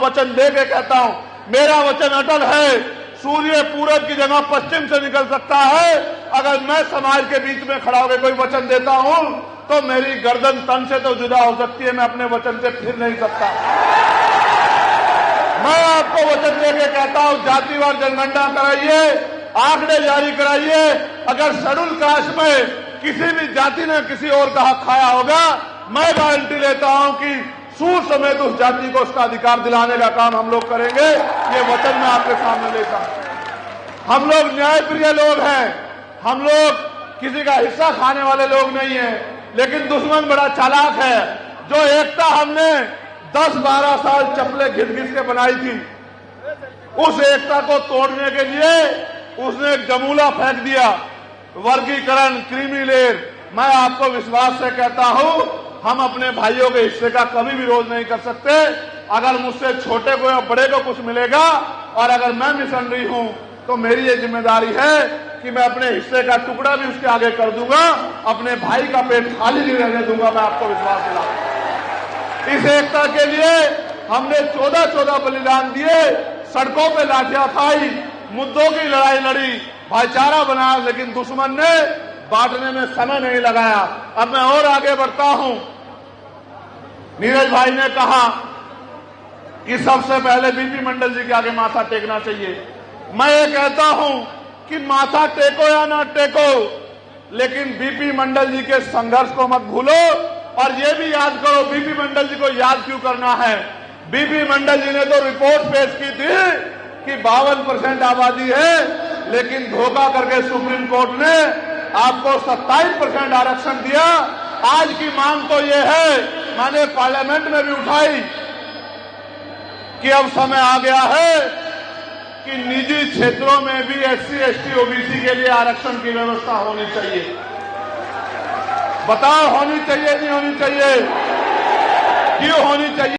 वचन दे के कहता हूं, मेरा वचन अटल है। सूर्य पूरब की जगह पश्चिम से निकल सकता है। अगर मैं समाज के बीच में खड़ा होकर कोई वचन देता हूं तो मेरी गर्दन तन से तो जुदा हो सकती है, मैं अपने वचन से फिर नहीं सकता। मैं आपको वचन देके कहता हूं, जातिवार जनगणना कराइए, आंकड़े जारी कराइए। अगर शेड्यूल कास्ट में किसी भी जाति ने किसी और का हक खाया होगा, मैं गारंटी लेता हूं कि सूर समेत उस जाति को उसका अधिकार दिलाने का काम हम लोग करेंगे। ये वचन मैं आपके सामने लेता हूं। हम लोग न्यायप्रिय लोग हैं, हम लोग किसी का हिस्सा खाने वाले लोग नहीं हैं। लेकिन दुश्मन बड़ा चालाक है। जो एकता हमने 10-12 साल चप्पलें घिस घिस के बनाई थी, उस एकता को तोड़ने के लिए उसने एक जमूला फेंक दिया, वर्गीकरण, क्रीमी लेयर। मैं आपको विश्वास से कहता हूं, हम अपने भाइयों के हिस्से का कभी विरोध नहीं कर सकते। अगर मुझसे छोटे को या बड़े को कुछ मिलेगा और अगर मैं मिशनरी हूं तो मेरी ये जिम्मेदारी है कि मैं अपने हिस्से का टुकड़ा भी उसके आगे कर दूंगा, अपने भाई का पेट खाली नहीं रहने दूंगा। मैं आपको विश्वास दिलाऊं, इस एकता के लिए हमने 14 बलिदान दिए, सड़कों पे लाठियां खाई, मुद्दों की लड़ाई लड़ी, भाईचारा बनाया, लेकिन दुश्मन ने बांटने में समय नहीं लगाया। अब मैं और आगे बढ़ता हूं। नीरज भाई ने कहा कि सबसे पहले बीपी मंडल जी के आगे माथा टेकना चाहिए। मैं ये कहता हूं कि माथा टेको या ना टेको, लेकिन बीपी मंडल जी के संघर्ष को मत भूलो। और ये भी याद करो, बीपी मंडल जी को याद क्यों करना है। बीपी मंडल जी ने तो रिपोर्ट पेश की थी कि 52% आबादी है, लेकिन धोखा करके सुप्रीम कोर्ट ने आपको 27% आरक्षण दिया। आज की मांग तो ये है, मैंने पार्लियामेंट में भी उठाई कि अब समय आ गया है कि निजी क्षेत्रों में भी SC, ST, OBC के लिए आरक्षण की व्यवस्था होनी चाहिए। बताओ, होनी चाहिए नहीं होनी चाहिए? क्यों होनी चाहिए?